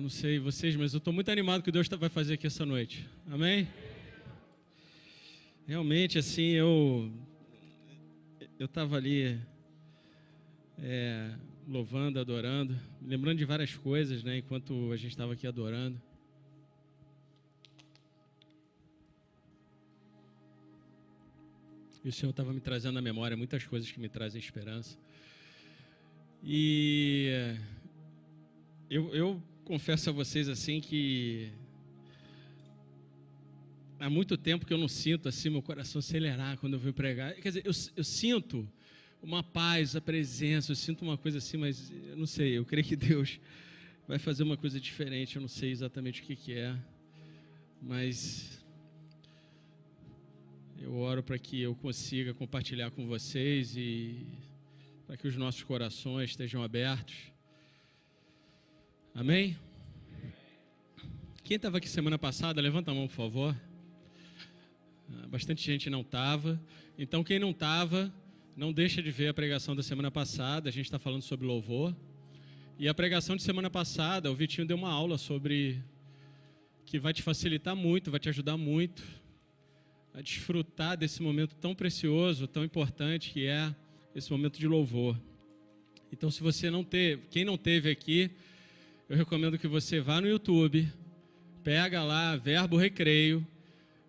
não sei vocês, mas eu estou muito animado com o que Deus vai fazer aqui essa noite. Amém? Realmente, assim, eu estava ali louvando, adorando, lembrando de várias coisas, né, enquanto a gente estava aqui adorando. E o Senhor estava me trazendo à memória muitas coisas que me trazem esperança. E eu confesso a vocês assim que há muito tempo que eu não sinto assim meu coração acelerar quando eu venho pregar. Quer dizer, eu sinto uma paz, a presença, eu sinto uma coisa assim, mas eu não sei, eu creio que Deus vai fazer uma coisa diferente, eu não sei exatamente o que é, mas eu oro para que eu consiga compartilhar com vocês e para que os nossos corações estejam abertos. Amém? Quem estava aqui semana passada, levanta a mão, por favor. Bastante gente não estava. Então, quem não estava, não deixa de ver a pregação da semana passada. A gente está falando sobre louvor. E a pregação de semana passada, o Vitinho deu uma aula sobre que vai te facilitar muito, vai te ajudar muito a desfrutar desse momento tão precioso, tão importante que é esse momento de louvor. Então, se você não teve, quem não teve aqui, eu recomendo que você vá no YouTube, pega lá Verbo Recreio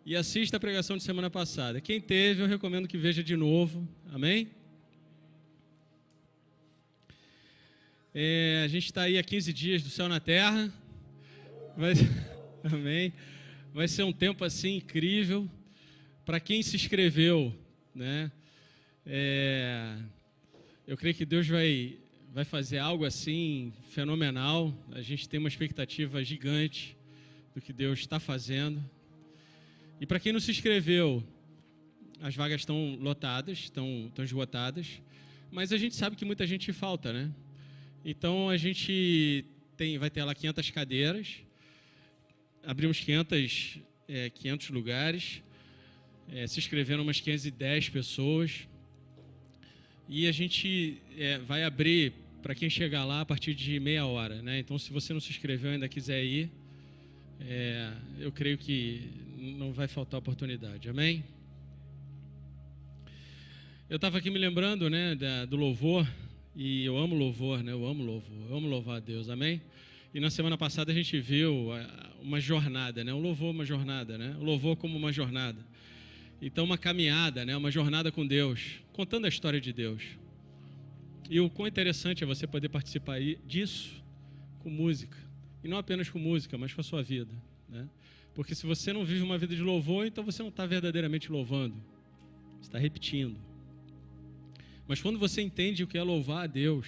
e assista a pregação de semana passada. Quem teve, eu recomendo que veja de novo. Amém? A gente está aí há 15 dias do céu na terra. Amém? Vai ser um tempo assim incrível. Para quem se inscreveu, né? Eu creio que Deus vai fazer algo assim fenomenal. A gente tem uma expectativa gigante do que Deus está fazendo. E para quem não se inscreveu, as vagas estão lotadas, estão esgotadas, mas a gente sabe que muita gente falta, né? Então a gente vai ter lá 500 cadeiras, abrimos 500 lugares, se inscreveram umas 510 pessoas. E a gente vai abrir para quem chegar lá a partir de meia hora, né? Então, se você não se inscreveu e ainda quiser ir, eu creio que não vai faltar oportunidade. Amém? Eu estava aqui me lembrando, né, do louvor, e eu amo louvor, né? Eu amo louvar a Deus. Amém? E na semana passada a gente viu uma jornada, né? O louvor, uma jornada, né? O louvor como uma jornada. Então, uma caminhada, né? Uma jornada com Deus, contando a história de Deus. E o quão interessante é você poder participar disso com música. E não apenas com música, mas com a sua vida, né? Porque se você não vive uma vida de louvor, então você não está verdadeiramente louvando. Você está repetindo. Mas quando você entende o que é louvar a Deus,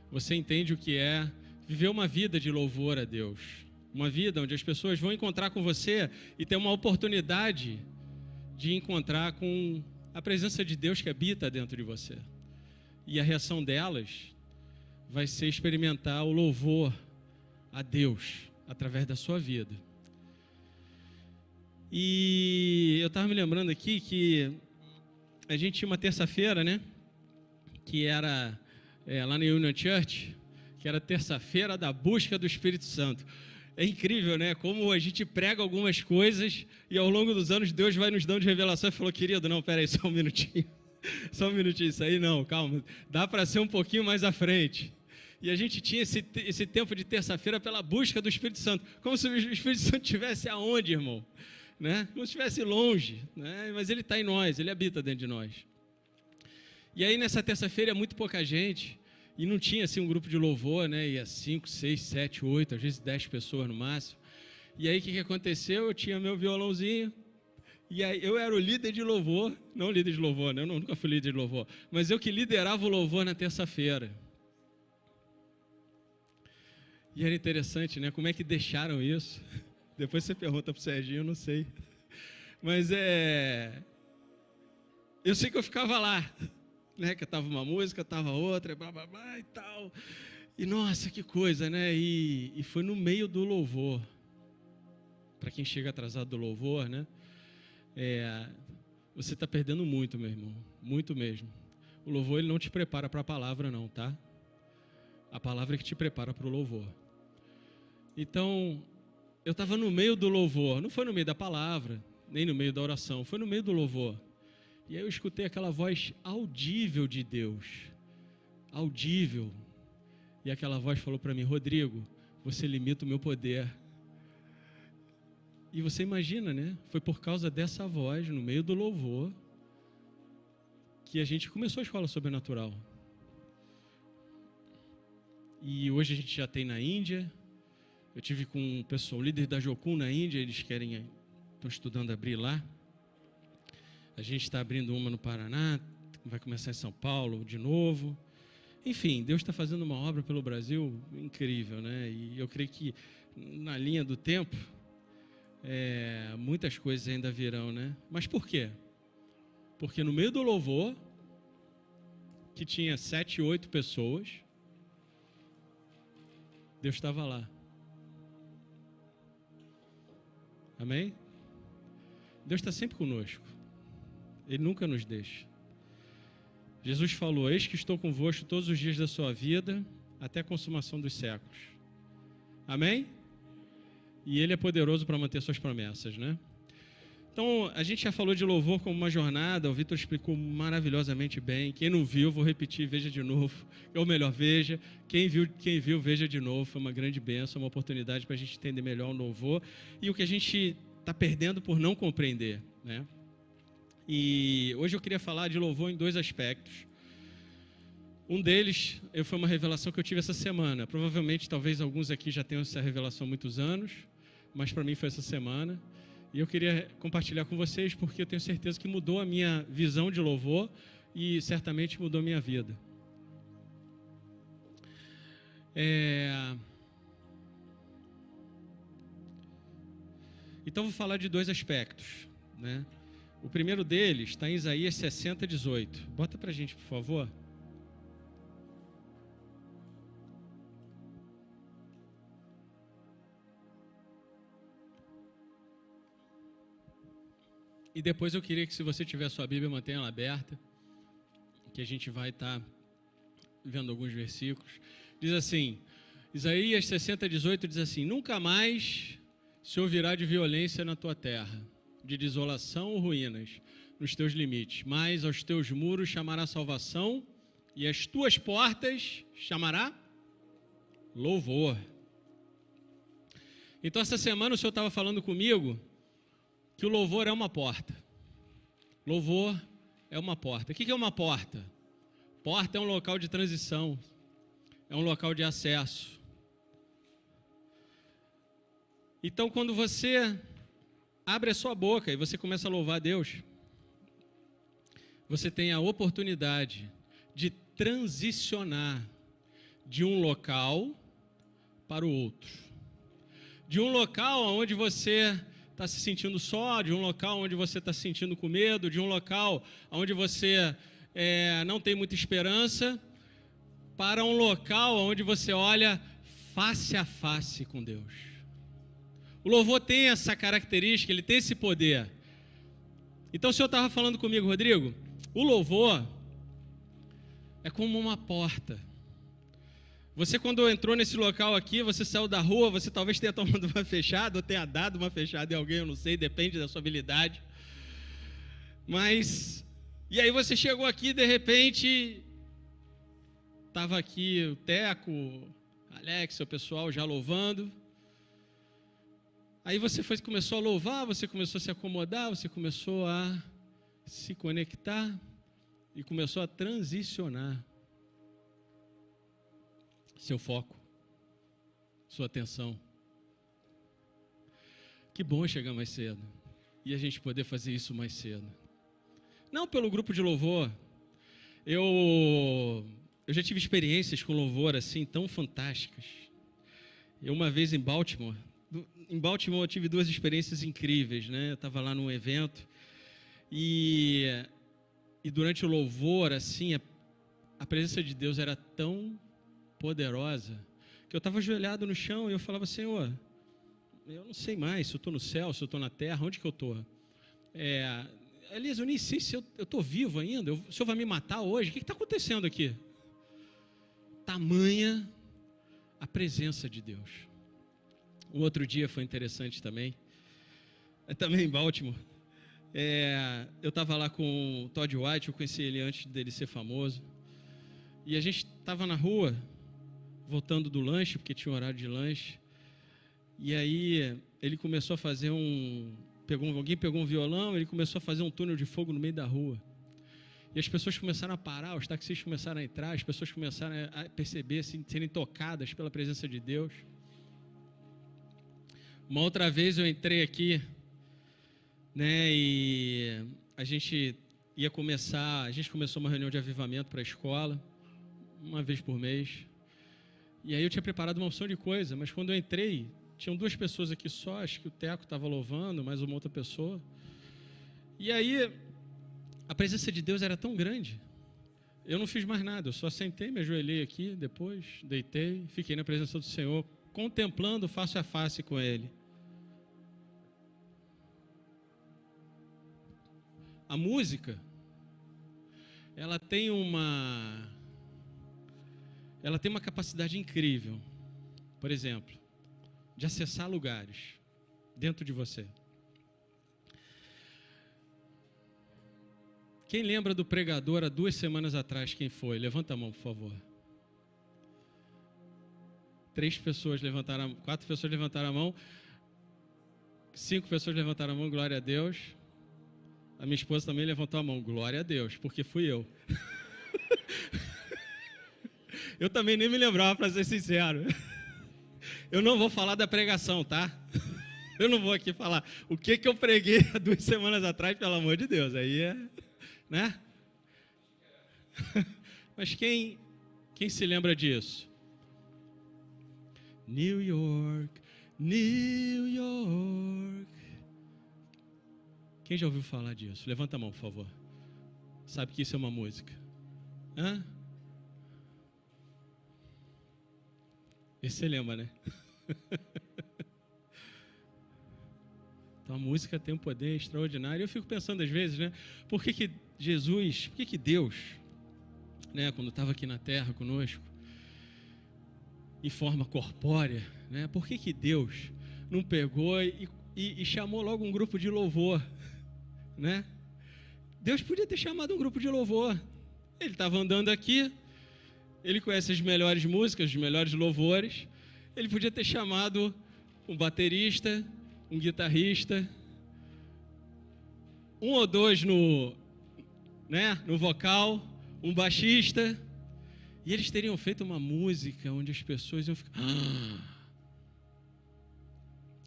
você entende o que é viver uma vida de louvor a Deus. Uma vida onde as pessoas vão encontrar com você e ter uma oportunidade de encontrar com a presença de Deus que habita dentro de você. E a reação delas vai ser experimentar o louvor a Deus através da sua vida. E eu estava me lembrando aqui que a gente tinha uma terça-feira, né? Que era lá na Union Church, que era terça-feira da busca do Espírito Santo. É incrível, né? Como a gente prega algumas coisas e ao longo dos anos Deus vai nos dando revelação e falou, querido, não, peraí, só um minutinho. Só um minutinho, isso aí não, calma. Dá para ser um pouquinho mais à frente. E a gente tinha esse tempo de terça-feira pela busca do Espírito Santo. Como se o Espírito Santo estivesse aonde, irmão? Né? Como se estivesse longe, né? Mas ele está em nós, ele habita dentro de nós. E aí nessa terça-feira é muito pouca gente. E não tinha assim um grupo de louvor, né? Ia 5, 6, 7, 8, às vezes 10 pessoas no máximo. E aí o que aconteceu? Eu tinha meu violãozinho. E aí eu era o líder de louvor. Não líder de louvor, né? Eu nunca fui líder de louvor. Mas eu que liderava o louvor na terça-feira. E era interessante, né? Como é que deixaram isso? Depois você pergunta pro Serginho, eu não sei. Mas eu sei que eu ficava lá. Né, que estava uma música, estava outra, blá, blá, blá e tal. E, nossa, que coisa, né? E foi no meio do louvor. Para quem chega atrasado do louvor, né? Você está perdendo muito, meu irmão. Muito mesmo. O louvor, ele não te prepara para a palavra, não, tá? A palavra é que te prepara para o louvor. Então, eu estava no meio do louvor, não foi no meio da palavra, nem no meio da oração, foi no meio do louvor. E aí eu escutei aquela voz audível de Deus, audível. E aquela voz falou para mim: Rodrigo, você limita o meu poder. E você imagina, né? Foi por causa dessa voz, no meio do louvor, que a gente começou a escola sobrenatural. E hoje a gente já tem na Índia. Eu tive com o pessoal, o líder da Jocum na Índia, eles estão estudando abrir lá. A gente está abrindo uma no Paraná, vai começar em São Paulo de novo. Enfim, Deus está fazendo uma obra pelo Brasil incrível, né? E eu creio que na linha do tempo, muitas coisas ainda virão, né? Mas por quê? Porque no meio do louvor, que tinha 7, 8 pessoas, Deus estava lá. Amém? Deus está sempre conosco. Ele nunca nos deixa. Jesus falou: eis que estou convosco todos os dias da sua vida, até a consumação dos séculos. Amém? E Ele é poderoso para manter suas promessas, né? Então, a gente já falou de louvor como uma jornada, o Vitor explicou maravilhosamente bem. Quem não viu, vou repetir, veja de novo. Ou melhor, veja. Quem viu, veja de novo. Foi uma grande bênção, uma oportunidade para a gente entender melhor o louvor e o que a gente está perdendo por não compreender, né? E hoje eu queria falar de louvor em 2 aspectos. Um deles foi uma revelação que eu tive essa semana. Provavelmente, talvez alguns aqui já tenham essa revelação há muitos anos, mas para mim foi essa semana. E eu queria compartilhar com vocês porque eu tenho certeza que mudou a minha visão de louvor e certamente mudou a minha vida. Então, vou falar de 2 aspectos, né? O primeiro deles está em Isaías 60, 18. Bota para a gente, por favor. E depois eu queria que, se você tiver a sua Bíblia, mantenha ela aberta, que a gente vai estar vendo alguns versículos. Diz assim, Isaías 60, 18 diz assim: nunca mais se ouvirá de violência na tua terra, de desolação ou ruínas nos teus limites, mas aos teus muros chamará salvação e as tuas portas chamará louvor. Então, essa semana o Senhor estava falando comigo que o louvor é uma porta. Louvor é uma porta. O que é uma porta? Porta é um local de transição, é um local de acesso. Então, quando você abre a sua boca e você começa a louvar a Deus, você tem a oportunidade de transicionar de um local para o outro. De um local onde você está se sentindo só, de um local onde você está se sentindo com medo, de um local onde você não tem muita esperança, para um local onde você olha face a face com Deus. O louvor tem essa característica, ele tem esse poder. Então o Senhor estava falando comigo, Rodrigo, o louvor é como uma porta. Você, quando entrou nesse local aqui, você saiu da rua, você talvez tenha tomado uma fechada, ou tenha dado uma fechada em alguém, eu não sei, depende da sua habilidade. Mas, e aí você chegou aqui, de repente, estava aqui o Teco, Alex, o pessoal já louvando. Aí você começou a louvar, você começou a se acomodar, você começou a se conectar e começou a transicionar seu foco, sua atenção. Que bom chegar mais cedo e a gente poder fazer isso mais cedo. Não pelo grupo de louvor. Eu já tive experiências com louvor assim tão fantásticas. Eu, uma vez em Baltimore eu tive 2 experiências incríveis, né? Eu estava lá num evento e durante o louvor, assim, a presença de Deus era tão poderosa que eu estava ajoelhado no chão e eu falava: Senhor, eu não sei mais se eu estou no céu, se eu estou na terra, onde que eu estou? Elias, eu nem sei se eu estou vivo ainda, o Senhor vai me matar hoje, o que está acontecendo aqui? Tamanha a presença de Deus. Um outro dia foi interessante também. Também em Baltimore. Eu estava lá com o Todd White, eu conheci ele antes dele ser famoso. E a gente estava na rua, voltando do lanche, porque tinha um horário de lanche. E aí ele começou a fazer alguém pegou um violão, ele começou a fazer um túnel de fogo no meio da rua. E as pessoas começaram a parar, os taxistas começaram a entrar, as pessoas começaram a perceber, assim, serem tocadas pela presença de Deus. Uma outra vez eu entrei aqui, né, e a gente começou uma reunião de avivamento para a escola, uma vez por mês. E aí eu tinha preparado uma opção de coisa, mas quando eu entrei, tinham 2 pessoas aqui só, acho que o Teco estava louvando, mais uma outra pessoa. E aí a presença de Deus era tão grande, eu não fiz mais nada, eu só sentei, me ajoelhei aqui, depois deitei, fiquei na presença do Senhor, contemplando face a face com Ele. A música, ela tem uma capacidade incrível, por exemplo, de acessar lugares dentro de você. Quem lembra do pregador há 2 semanas atrás, quem foi? Levanta a mão, por favor. 4 pessoas levantaram a mão. 5 pessoas levantaram a mão, glória a Deus. A minha esposa também levantou a mão, glória a Deus, porque fui eu. Eu também nem me lembrava, para ser sincero. Eu não vou falar da pregação, tá? Eu não vou aqui falar o que eu preguei há 2 semanas atrás, pelo amor de Deus. Aí né? Mas quem se lembra disso? New York, New York. Quem já ouviu falar disso? Levanta a mão, por favor. Sabe que isso é uma música? Hã? Esse você lembra, né? Então a música tem um poder extraordinário. Eu fico pensando às vezes, né? Por que Deus, né, quando estava aqui na terra conosco, em forma corpórea, né? Por que Deus não pegou e chamou logo um grupo de louvor, né? Deus podia ter chamado um grupo de louvor. Ele estava andando aqui, ele conhece as melhores músicas, os melhores louvores. Ele podia ter chamado um baterista, um guitarrista, 1 ou 2 no vocal, um baixista, e eles teriam feito uma música onde as pessoas iam ficar...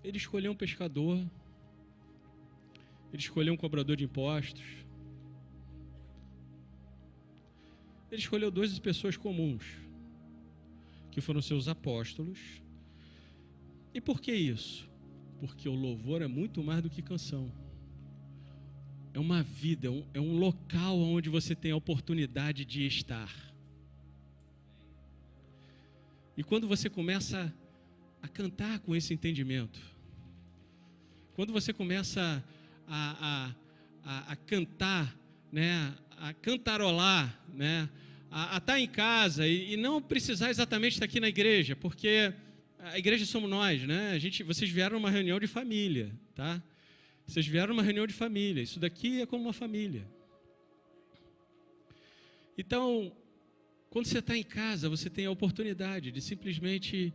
Ele escolheu um pescador, ele escolheu um cobrador de impostos, ele escolheu 2 pessoas comuns, que foram seus apóstolos. E por que isso? Porque o louvor é muito mais do que canção. É uma vida, é um local onde você tem a oportunidade de estar. E quando você começa a cantar com esse entendimento, quando você começa a cantar, né, a cantarolar, né, a estar em casa e não precisar exatamente estar aqui na igreja, porque a igreja somos nós, né? Vocês vieram numa reunião de família, tá? Vocês vieram numa reunião de família. Isso daqui é como uma família. Então, quando você está em casa, você tem a oportunidade de simplesmente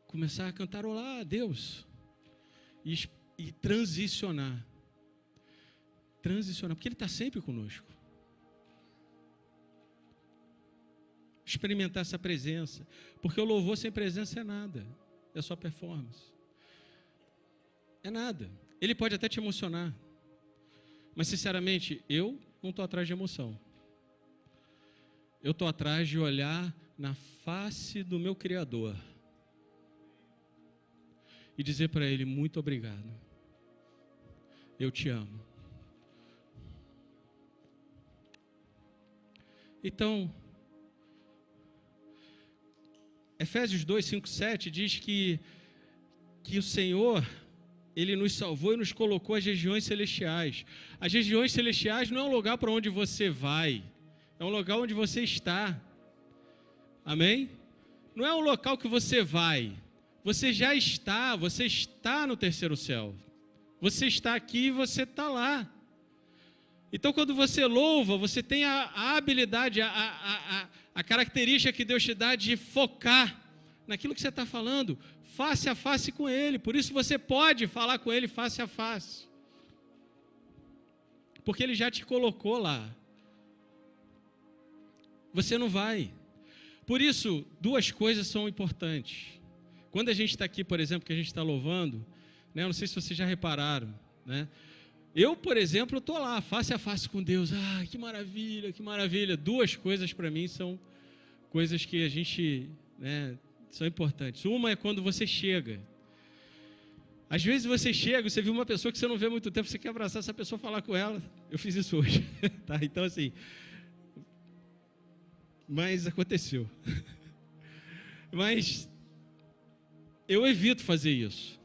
começar a cantarolar a Deus e transicionar. Porque Ele está sempre conosco. Experimentar essa presença, porque o louvor sem presença é nada, é só performance, é nada. Ele pode até te emocionar, mas sinceramente, eu não estou atrás de emoção, eu estou atrás de olhar na face do meu Criador e dizer para Ele, muito obrigado, eu te amo. Então, Efésios 2, 5, 7 diz que o Senhor, Ele nos salvou e nos colocou às regiões celestiais. As regiões celestiais não é um lugar para onde você vai, é um lugar onde você está. Amém? Não é um local que você vai Você está no terceiro céu. Você está aqui e você está lá. Então, quando você louva, você tem a habilidade, a característica que Deus te dá de focar naquilo que você está falando, face a face com Ele. Por isso você pode falar com Ele face a face. Porque Ele já te colocou lá. Você não vai. Por isso, duas coisas são importantes. Quando a gente está aqui, por exemplo, que a gente está louvando, né, eu não sei se vocês já repararam, né? Eu, por exemplo, estou lá, face a face com Deus. Ah, que maravilha, que maravilha. Duas coisas para mim são coisas que a gente, né, são importantes. Uma é quando você chega. Às vezes você chega, você viu uma pessoa que você não vê há muito tempo, você quer abraçar essa pessoa, falar com ela. Eu fiz isso hoje, tá? Então, assim, mas aconteceu. Mas eu evito fazer isso,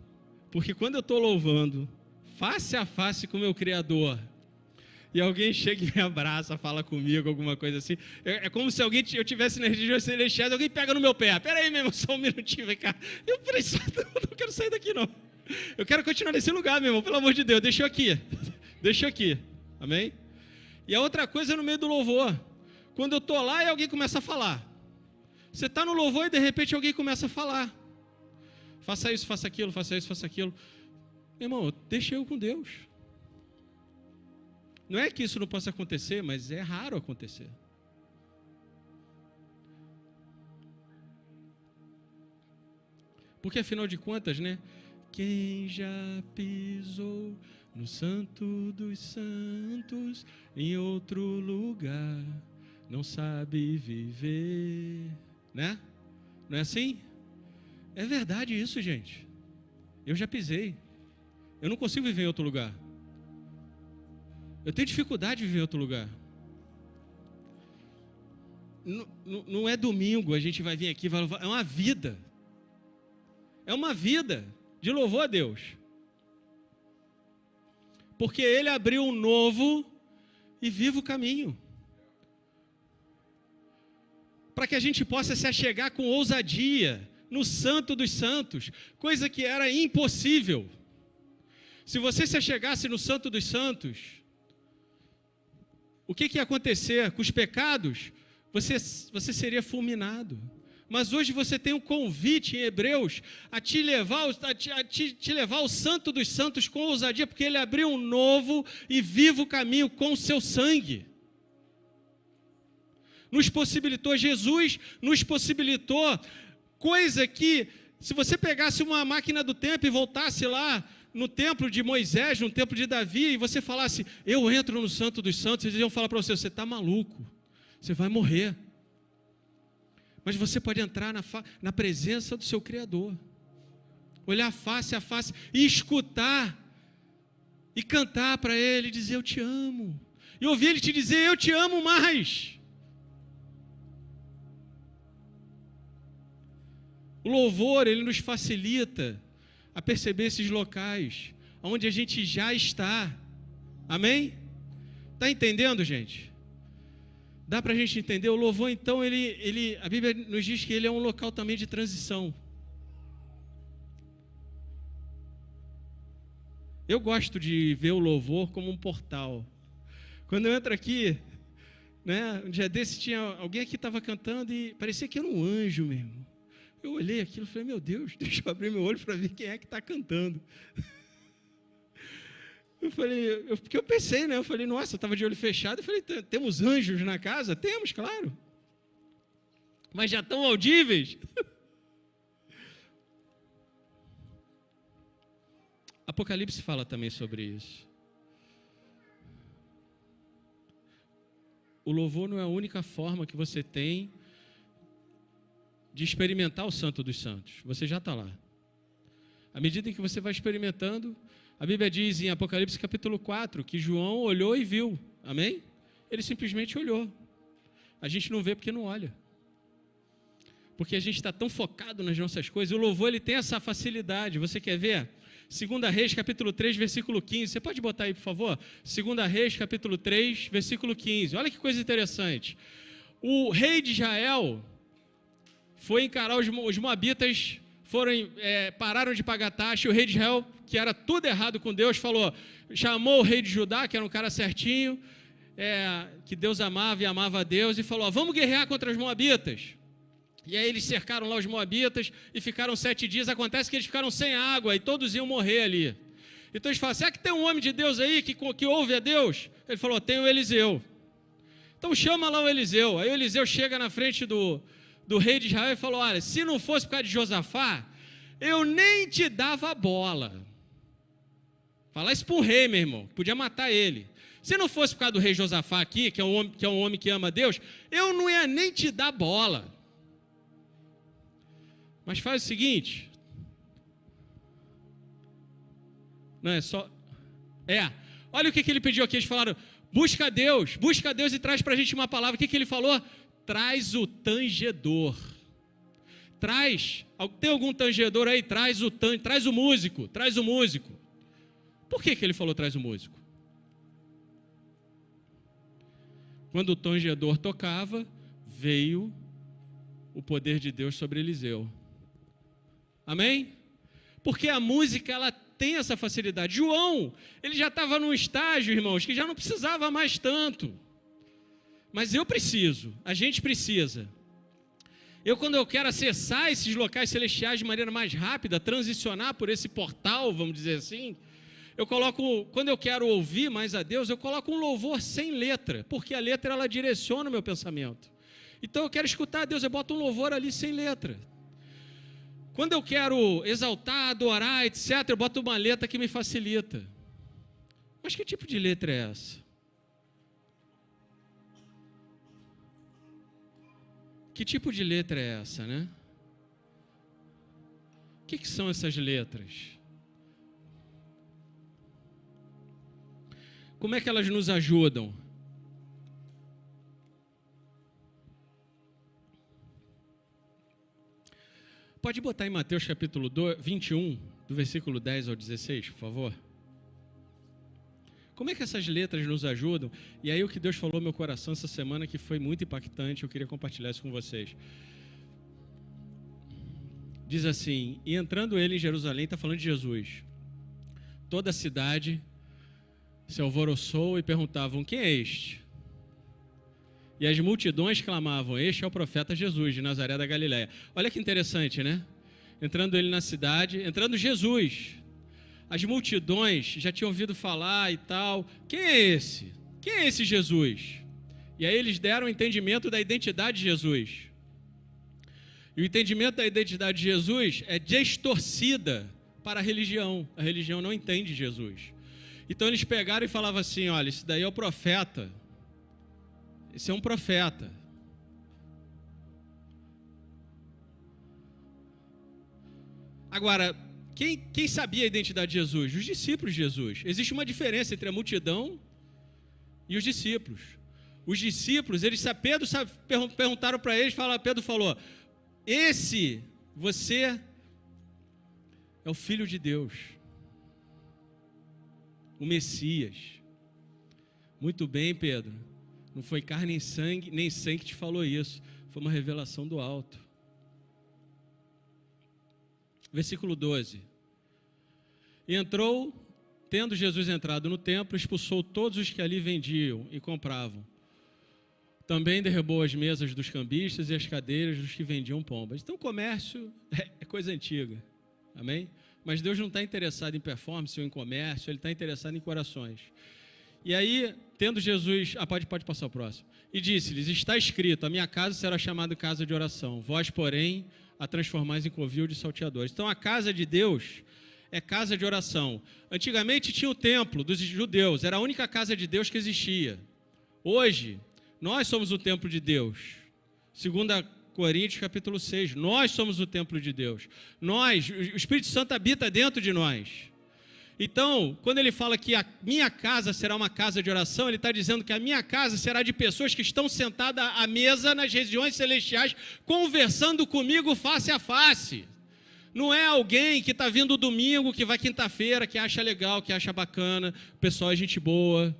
porque quando eu estou louvando, face a face com o meu Criador, e alguém chega e me abraça, fala comigo, alguma coisa assim, é como se eu tivesse nas regiões celestiais, alguém pega no meu pé, peraí mesmo, só um minutinho, vem cá, eu falei, não quero sair daqui não, eu quero continuar nesse lugar, meu irmão, pelo amor de Deus, deixa eu aqui, amém? E a outra coisa é no meio do louvor, quando eu estou lá e alguém começa a falar, você está no louvor e de repente alguém começa a falar, faça isso, faça aquilo, faça isso, faça aquilo. Meu irmão, deixa eu com Deus. Não é que isso não possa acontecer, mas é raro acontecer. Porque afinal de contas, né? Quem já pisou no Santo dos Santos, em outro lugar, não sabe viver, né? Não é assim? É verdade isso, gente. Eu já pisei. Eu não consigo viver em outro lugar. Eu tenho dificuldade de viver em outro lugar. Não é domingo, a gente vai vir aqui, vai louvar. É uma vida. É uma vida de louvor a Deus. Porque Ele abriu um novo e vivo caminho. Para que a gente possa se achegar com ousadia no Santo dos Santos, coisa que era impossível. Se você se achegasse no Santo dos Santos, o que ia acontecer? Com os pecados, você seria fulminado. Mas hoje você tem um convite em Hebreus a te levar ao Santo dos Santos com ousadia, porque Ele abriu um novo e vivo caminho com o seu sangue. Jesus nos possibilitou coisa que, se você pegasse uma máquina do tempo e voltasse lá no templo de Moisés, no templo de Davi, e você falasse, eu entro no Santo dos Santos, eles iam falar para você, você está maluco, você vai morrer. Mas você pode entrar na presença do seu Criador, olhar face a face e escutar, e cantar para Ele, dizer eu te amo, e ouvir Ele te dizer eu te amo mais. O louvor, ele nos facilita a perceber esses locais onde a gente já está. Amém? Está entendendo, gente? Dá para a gente entender? O louvor, então, a Bíblia nos diz que ele é um local também de transição. Eu gosto de ver o louvor como um portal. Quando eu entro aqui, né, um dia desse tinha alguém aqui que estava cantando e parecia que era um anjo mesmo. Eu olhei aquilo e falei, meu Deus, deixa eu abrir meu olho para ver quem é que está cantando. Porque eu pensei, né? Eu falei, nossa, eu estava de olho fechado. Eu falei, temos anjos na casa? Temos, claro. Mas já estão audíveis? Apocalipse fala também sobre isso. O louvor não é a única forma que você tem de experimentar o Santo dos Santos. Você já está lá. À medida em que você vai experimentando, a Bíblia diz em Apocalipse capítulo 4, que João olhou e viu. Amém? Ele simplesmente olhou. A gente não vê porque não olha. Porque a gente está tão focado nas nossas coisas. O louvor, ele tem essa facilidade. Você quer ver? 2 Reis, capítulo 3, versículo 15. Você pode botar aí, por favor? 2 Reis, capítulo 3, versículo 15. Olha que coisa interessante. O rei de Israel foi encarar os moabitas pararam de pagar taxa, e o rei de Israel, que era tudo errado com Deus, chamou o rei de Judá, que era um cara certinho, que Deus amava e amava a Deus, e falou: vamos guerrear contra os moabitas. E aí eles cercaram lá os moabitas e ficaram 7 dias. Acontece que eles ficaram sem água e todos iam morrer ali. Então eles falaram: será que tem um homem de Deus aí que ouve a Deus? Ele falou: tem o Eliseu. Então chama lá o Eliseu. Aí o Eliseu chega na frente do rei de Israel e falou: olha, se não fosse por causa de Josafá, eu nem te dava bola. Falar isso para um rei, meu irmão, podia matar ele. Se não fosse por causa do rei Josafá aqui, que é um homem que ama a Deus, eu não ia nem te dar bola. Mas faz o seguinte, não é só... olha o que ele pediu aqui, eles falaram: busca Deus e traz para a gente uma palavra. O que ele falou? Traz o tangedor. Tem algum tangedor aí? Traz o músico. Por que ele falou traz o músico? Quando o tangedor tocava, veio o poder de Deus sobre Eliseu. Amém? Porque a música, ela tem essa facilidade. João, ele já estava num estágio, irmãos, que já não precisava mais tanto. Mas a gente precisa. Quando eu quero acessar esses locais celestiais de maneira mais rápida, transicionar por esse portal, vamos dizer assim, quando eu quero ouvir mais a Deus, eu coloco um louvor sem letra, porque a letra, ela direciona o meu pensamento. Então eu quero escutar a Deus, eu boto um louvor ali sem letra. Quando eu quero exaltar, adorar, etc., eu boto uma letra que me facilita. Mas que tipo de letra é essa? Que tipo de letra é essa, né? O que são essas letras? Como é que elas nos ajudam? Pode botar em Mateus capítulo 21, do versículo 10 ao 16, por favor. Como é que essas letras nos ajudam? E aí o que Deus falou no meu coração essa semana, que foi muito impactante, eu queria compartilhar isso com vocês. Diz assim: e entrando ele em Jerusalém, está falando de Jesus, toda a cidade se alvoroçou e perguntavam: quem é este? E as multidões clamavam: este é o profeta Jesus, de Nazaré da Galileia. Olha que interessante, né? Entrando ele na cidade, entrando Jesus. As multidões já tinham ouvido falar e tal. Quem é esse? Quem é esse Jesus? E aí eles deram o entendimento da identidade de Jesus. E o entendimento da identidade de Jesus é distorcida para a religião. A religião não entende Jesus. Então eles pegaram e falavam assim: olha, esse daí é o profeta. Esse é um profeta. Agora, quem sabia a identidade de Jesus? Os discípulos de Jesus. Existe uma diferença entre a multidão e os discípulos. Os discípulos, perguntaram para eles, Pedro falou: você é o Filho de Deus, o Messias. Muito bem, Pedro. Não foi carne nem sangue que te falou isso. Foi uma revelação do alto. Versículo 12. E entrou, tendo Jesus entrado no templo, expulsou todos os que ali vendiam e compravam. Também derrubou as mesas dos cambistas e as cadeiras dos que vendiam pombas. Então, comércio é coisa antiga. Amém? Mas Deus não está interessado em performance ou em comércio, Ele está interessado em corações. E aí, tendo Jesus... pode passar o próximo. E disse-lhes: está escrito, a minha casa será chamada casa de oração. Vós, porém, a transformais em covil de salteadores. Então, a casa de Deus é casa de oração. Antigamente tinha o templo dos judeus. Era a única casa de Deus que existia. Hoje, nós somos o templo de Deus. 2 Coríntios capítulo 6. Nós somos o templo de Deus. O Espírito Santo habita dentro de nós. Então, quando ele fala que a minha casa será uma casa de oração, ele está dizendo que a minha casa será de pessoas que estão sentadas à mesa nas regiões celestiais, conversando comigo face a face. Não é alguém que está vindo domingo, que vai quinta-feira, que acha legal, que acha bacana, o pessoal é gente boa,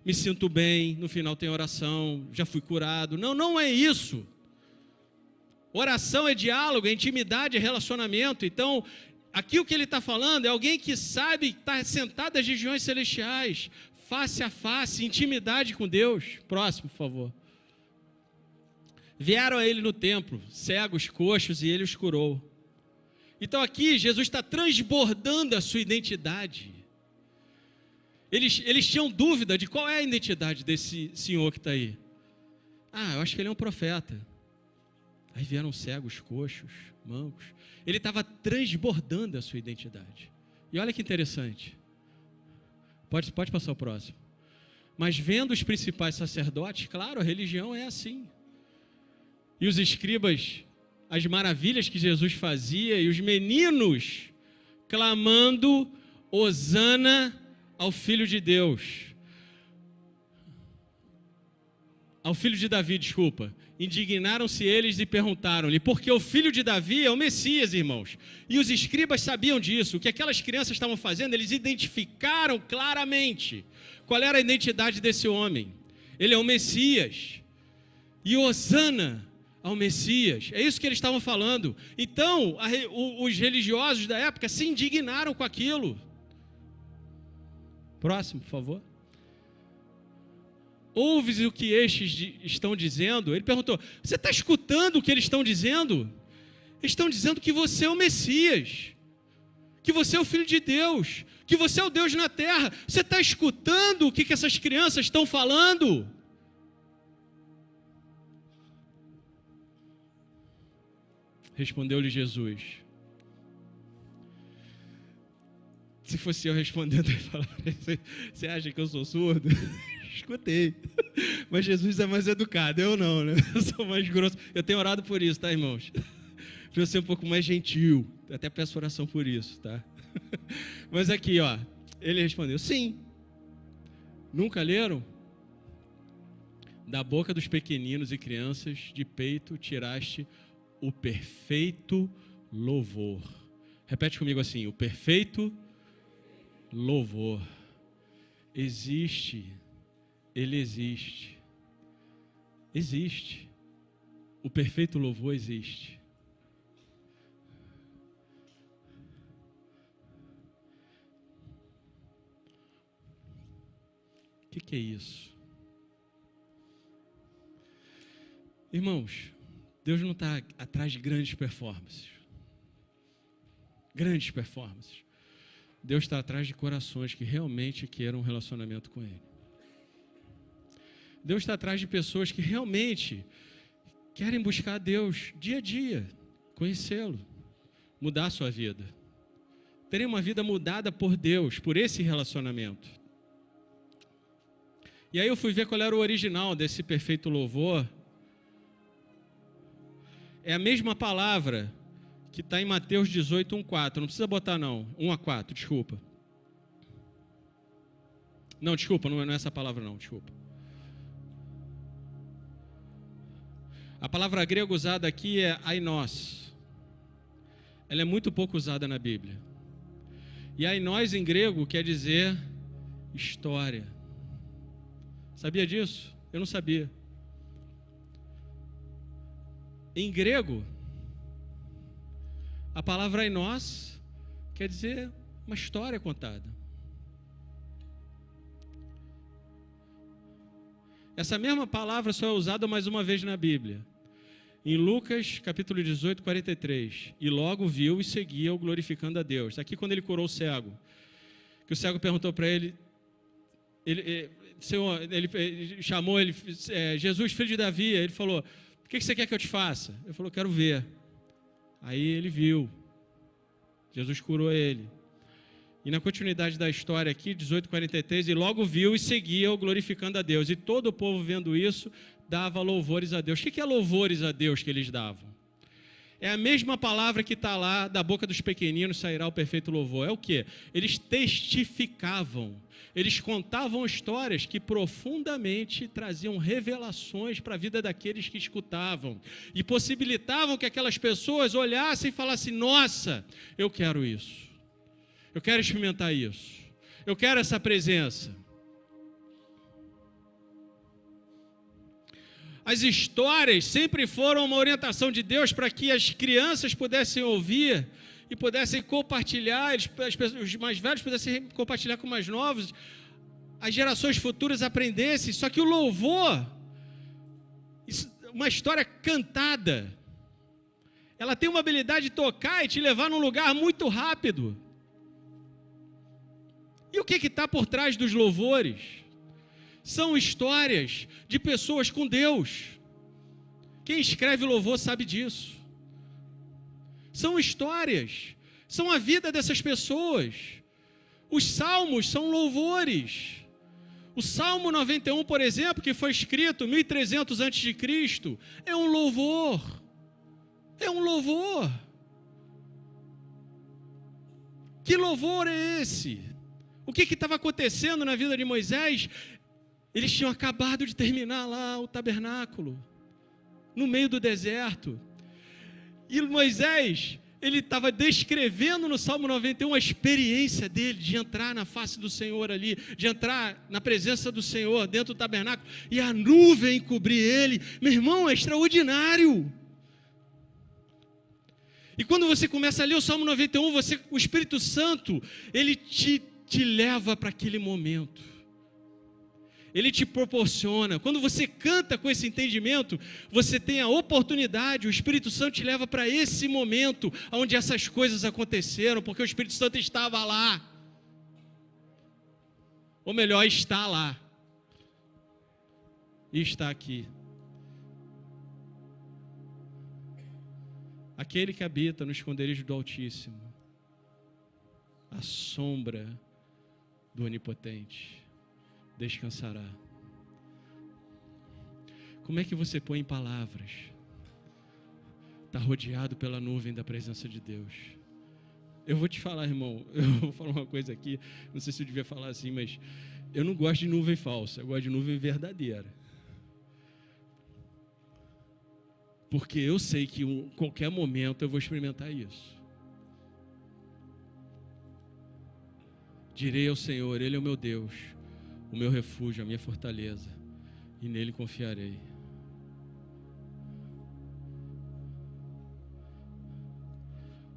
me sinto bem, no final tem oração, já fui curado. Não, não é isso. Oração é diálogo, é intimidade, é relacionamento. Então, aqui o que ele está falando é alguém que sabe que está sentado nas regiões celestiais, face a face, intimidade com Deus. Próximo, por favor. Vieram a ele no templo, cegos, coxos, e ele os curou. Então aqui Jesus está transbordando a sua identidade. Eles tinham dúvida de qual é a identidade desse senhor que está aí. Eu acho que ele é um profeta. Aí vieram cegos, coxos, mancos. Ele estava transbordando a sua identidade. E olha que interessante. Pode passar o próximo. Mas vendo os principais sacerdotes, claro, a religião é assim. E os escribas, as maravilhas que Jesus fazia, e os meninos clamando, Hosana ao Filho de Deus. Ao Filho de Davi, desculpa. Indignaram-se eles e perguntaram-lhe, porque o Filho de Davi é o Messias, irmãos. E os escribas sabiam disso. O que aquelas crianças estavam fazendo, eles identificaram claramente qual era a identidade desse homem. Ele é o Messias. E Hosana ao Messias. É isso que eles estavam falando. Então, os religiosos da época se indignaram com aquilo. Próximo, por favor. Ouves o que estes estão dizendo? Ele perguntou, você está escutando o que eles estão dizendo? Eles estão dizendo que você é o Messias, que você é o Filho de Deus, que você é o Deus na terra. Você está escutando o que essas crianças estão falando? Respondeu-lhe Jesus. Se fosse eu respondendo, eu ia falar, você acha que eu sou surdo? Escutei. Mas Jesus é mais educado, eu não, né? Eu sou mais grosso. Eu tenho orado por isso, tá, irmãos? Para eu ser um pouco mais gentil. Até peço oração por isso, tá? Mas aqui, ó, ele respondeu, sim. Nunca leram? Da boca dos pequeninos e crianças de peito tiraste o perfeito louvor. Repete comigo assim, o perfeito louvor. Existe, ele existe. Existe. O perfeito louvor existe. O que é isso? Irmãos, Deus não está atrás de grandes performances. Grandes performances. Deus está atrás de corações que realmente queiram um relacionamento com Ele. Deus está atrás de pessoas que realmente querem buscar Deus dia a dia, conhecê-lo, mudar a sua vida. Terem uma vida mudada por Deus, por esse relacionamento. E aí eu fui ver qual era o original desse perfeito louvor. É a mesma palavra que está em Mateus 18, 1:4. Não precisa botar não, 1-4, desculpa. Não, desculpa, não é essa palavra não, desculpa. A palavra grega usada aqui é ainos. Ela é muito pouco usada na Bíblia. E ainos em grego quer dizer história. Sabia disso? Eu não sabia. Em grego, a palavra ainos quer dizer uma história contada. Essa mesma palavra só é usada mais uma vez na Bíblia. Em Lucas, capítulo 18, 43. E logo viu e seguia-o glorificando a Deus. Aqui quando ele curou o cego. Que o cego perguntou para ele, Senhor, ele chamou ele, Jesus, filho de Davi. Ele falou, o que você quer que eu te faça? Ele falou, quero ver. Aí ele viu. Jesus curou ele. E na continuidade da história aqui, 18:43, e logo viu e seguia-o glorificando a Deus. E todo o povo vendo isso, dava louvores a Deus. O que é louvores a Deus que eles davam? É a mesma palavra que está lá, da boca dos pequeninos sairá o perfeito louvor. É o quê? Eles testificavam. Eles contavam histórias que profundamente traziam revelações para a vida daqueles que escutavam. E possibilitavam que aquelas pessoas olhassem e falassem, nossa, eu quero isso. Eu quero experimentar isso. Eu quero essa presença. As histórias sempre foram uma orientação de Deus para que as crianças pudessem ouvir e pudessem compartilhar, os mais velhos pudessem compartilhar com os mais novos, as gerações futuras aprendessem. Só que o louvor, uma história cantada, ela tem uma habilidade de tocar e te levar num lugar muito rápido. E o que está por trás dos louvores? São histórias de pessoas com Deus. Quem escreve louvor sabe disso. São histórias, são a vida dessas pessoas. Os salmos são louvores. O Salmo 91, por exemplo, que foi escrito 1300 a.C., é um louvor. É um louvor. Que louvor é esse? O que estava acontecendo na vida de Moisés? Eles tinham acabado de terminar lá o tabernáculo, no meio do deserto. E Moisés, ele estava descrevendo no Salmo 91 a experiência dele de entrar na face do Senhor ali, de entrar na presença do Senhor dentro do tabernáculo, e a nuvem cobrir ele. Meu irmão, é extraordinário. E quando você começa a ler o Salmo 91, o Espírito Santo, ele te leva para aquele momento. Ele te proporciona. Quando você canta com esse entendimento, você tem a oportunidade, o Espírito Santo te leva para esse momento onde essas coisas aconteceram, porque o Espírito Santo estava lá. Ou melhor, está lá. E está aqui. Aquele que habita no esconderijo do Altíssimo, a sombra do Onipotente, descansará. Como é que você põe em palavras? Está rodeado pela nuvem da presença de Deus. Eu vou te falar, irmão, eu vou falar uma coisa aqui, não sei se eu devia falar assim, mas eu não gosto de nuvem falsa, eu gosto de nuvem verdadeira. Porque eu sei que em qualquer momento eu vou experimentar isso. Direi ao Senhor, Ele é o meu Deus, o meu refúgio, a minha fortaleza, e nele confiarei.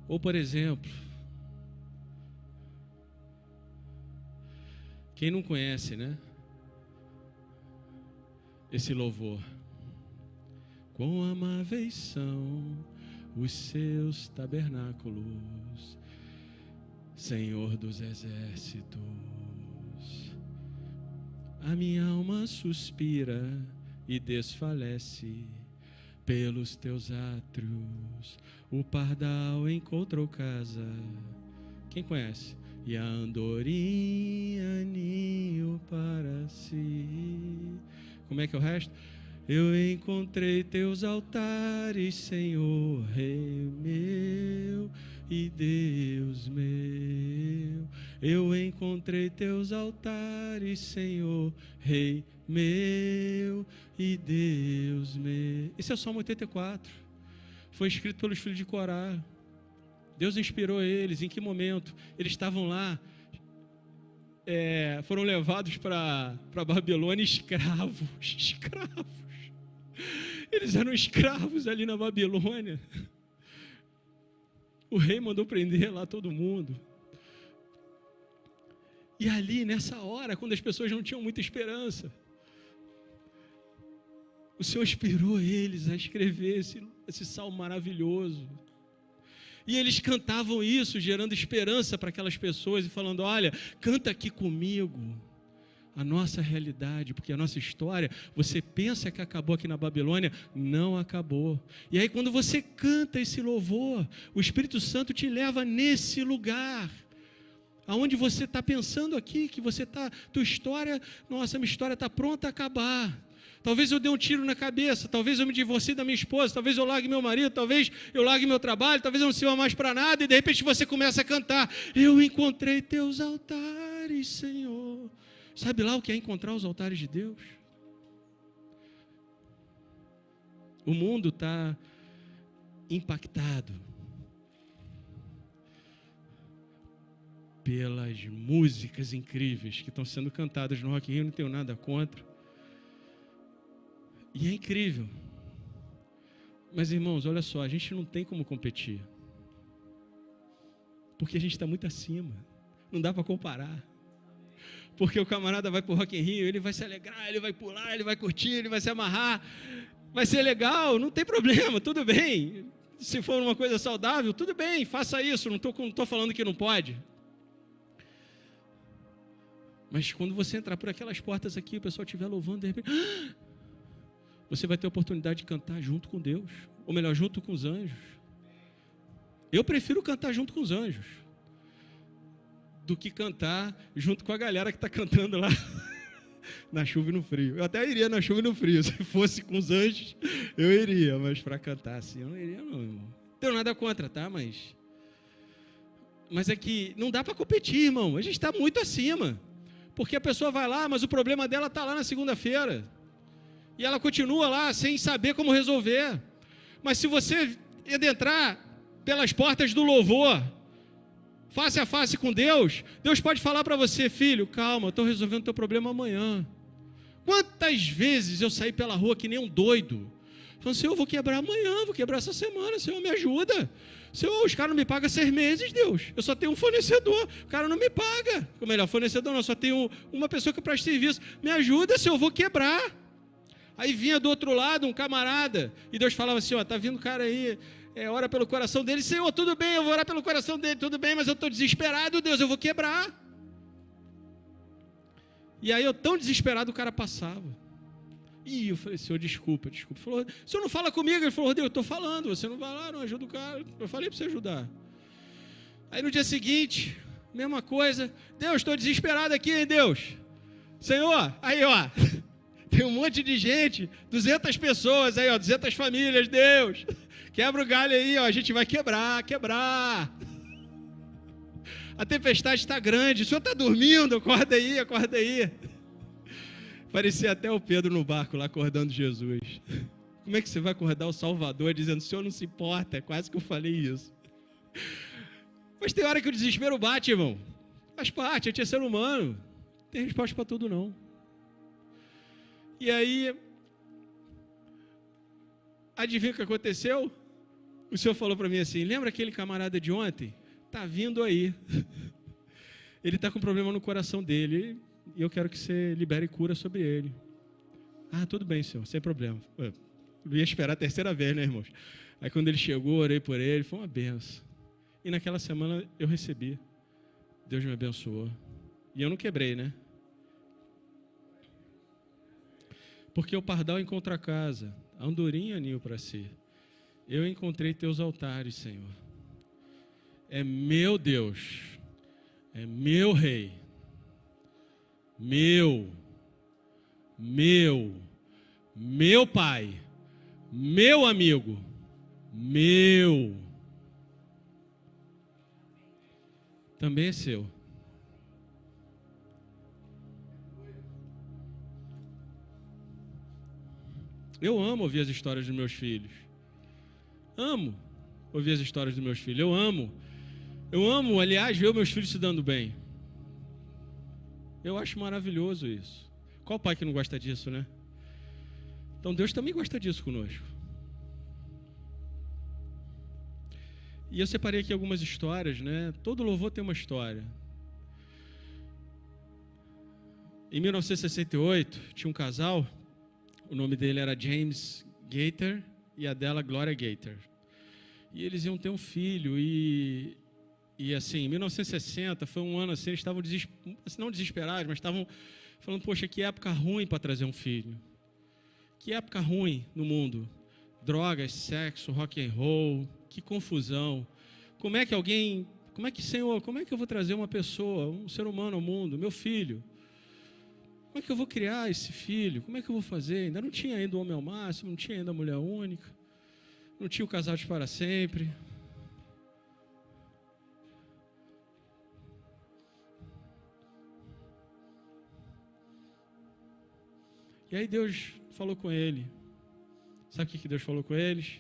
Ou, por exemplo, quem não conhece, né? Esse louvor. Quão amáveis são os seus tabernáculos, Senhor dos exércitos. A minha alma suspira e desfalece pelos teus átrios. O pardal encontrou casa. Quem conhece? E a andorinha ninho para si. Como é que é o resto? Eu encontrei teus altares, Senhor, Rei meu e Deus meu. Eu encontrei teus altares, Senhor, Rei meu e Deus meu. Esse é o Salmo 84. Foi escrito pelos filhos de Corá. Deus inspirou eles. Em que momento? Eles estavam lá, foram levados para Babilônia escravos. Eles eram escravos ali na Babilônia. O rei mandou prender lá todo mundo. E ali, nessa hora, quando as pessoas não tinham muita esperança, o Senhor inspirou eles a escrever esse salmo maravilhoso. E eles cantavam isso, gerando esperança para aquelas pessoas e falando, olha, canta aqui comigo a nossa realidade, porque a nossa história, você pensa que acabou aqui na Babilônia, não acabou. E aí quando você canta esse louvor, o Espírito Santo te leva nesse lugar, aonde você está pensando aqui, que você está, tua história, nossa, minha história está pronta a acabar. Talvez eu dê um tiro na cabeça, talvez eu me divorcie da minha esposa, talvez eu largue meu marido, talvez eu largue meu trabalho, talvez eu não sirva mais para nada, e de repente você começa a cantar, eu encontrei teus altares, Senhor. Sabe lá o que é encontrar os altares de Deus? O mundo está impactado pelas músicas incríveis que estão sendo cantadas no Rock in Rio, não tenho nada contra. E é incrível. Mas, irmãos, olha só, a gente não tem como competir. Porque a gente está muito acima. Não dá para comparar. Porque o camarada vai para o Rock in Rio, ele vai se alegrar, ele vai pular, ele vai curtir, ele vai se amarrar. Vai ser legal, não tem problema, tudo bem. Se for uma coisa saudável, tudo bem, faça isso. Não estou falando que não pode. Mas quando você entrar por aquelas portas aqui, o pessoal estiver louvando, de repente, você vai ter a oportunidade de cantar junto com Deus. Ou melhor, junto com os anjos. Eu prefiro cantar junto com os anjos do que cantar junto com a galera que está cantando lá na chuva e no frio. Eu até iria na chuva e no frio. Se fosse com os anjos, eu iria. Mas para cantar assim, eu não iria não, irmão. Não tenho nada contra, tá? Mas é que não dá para competir, irmão. A gente está muito acima. Porque a pessoa vai lá, mas o problema dela está lá na segunda-feira. E ela continua lá sem saber como resolver. Mas se você adentrar pelas portas do louvor, face a face com Deus, Deus pode falar para você, filho, calma, eu estou resolvendo o teu problema amanhã. Quantas vezes eu saí pela rua que nem um doido, falando, Senhor, eu vou quebrar amanhã, vou quebrar essa semana, Senhor, me ajuda. Senhor, os caras não me pagam 6 meses, Deus, eu só tenho um fornecedor, o cara não me paga. Ou melhor, fornecedor não, só tenho uma pessoa que presta serviço, me ajuda, Senhor, eu vou quebrar. Aí vinha do outro lado um camarada, e Deus falava assim, ó, tá vindo o cara aí, ora pelo coração dele, Senhor, tudo bem, eu vou orar pelo coração dele, tudo bem, mas eu estou desesperado, Deus, eu vou quebrar. E aí eu tão desesperado, o cara passava. E eu falei, Senhor, desculpa. Ele falou, o Senhor não fala comigo? Ele falou, Deus, eu estou falando, você não vai lá, não ajuda o cara. Eu falei para você ajudar. Aí no dia seguinte, mesma coisa, Deus, estou desesperado aqui, hein, Deus. Senhor, aí ó, tem um monte de gente, 200 pessoas aí, ó, 200 famílias, Deus. Quebra o galho aí, ó, a gente vai quebrar. A tempestade está grande, o senhor está dormindo, acorda aí. Parecia até o Pedro no barco lá acordando Jesus. Como é que você vai acordar o Salvador dizendo, o senhor não se importa? Quase que eu falei isso. Mas tem hora que o desespero bate, irmão. Faz parte, a gente é ser humano. Não tem resposta para tudo, não. E aí, adivinha o que aconteceu? O Senhor falou para mim assim, lembra aquele camarada de ontem? Está vindo aí. Ele está com problema no coração dele e eu quero que você libere cura sobre ele. Ah, tudo bem, Senhor, sem problema. Eu ia esperar a terceira vez, né, irmãos? Aí quando ele chegou, orei por ele, foi uma benção. E naquela semana eu recebi. Deus me abençoou. E eu não quebrei, né? Porque o pardal encontra a casa, a andorinha ninho para si. Eu encontrei teus altares, Senhor. É meu Deus, é meu Rei, meu Pai, meu amigo, meu. Também é seu. Eu amo ouvir as histórias dos meus filhos. Amo ouvir as histórias dos meus filhos. Eu amo, aliás, ver meus filhos se dando bem. Eu acho maravilhoso isso. Qual pai que não gosta disso, né? Então Deus também gosta disso conosco. E eu separei aqui algumas histórias, né? Todo louvor tem uma história. Em 1968, tinha um casal, o nome dele era James Gaither e a dela Gloria Gaither. E eles iam ter um filho e assim, em 1960 foi um ano assim, eles estavam não desesperados, mas estavam falando, poxa, que época ruim para trazer um filho. Que época ruim no mundo. Drogas, sexo, rock and roll, que confusão. Senhor, como é que eu vou trazer uma pessoa, um ser humano ao mundo, meu filho? Como é que eu vou criar esse filho? Como é que eu vou fazer? Ainda não tinha ainda o homem ao máximo, não tinha ainda a mulher única, não tinha o casados para sempre. E aí Deus falou com ele. Sabe o que Deus falou com eles?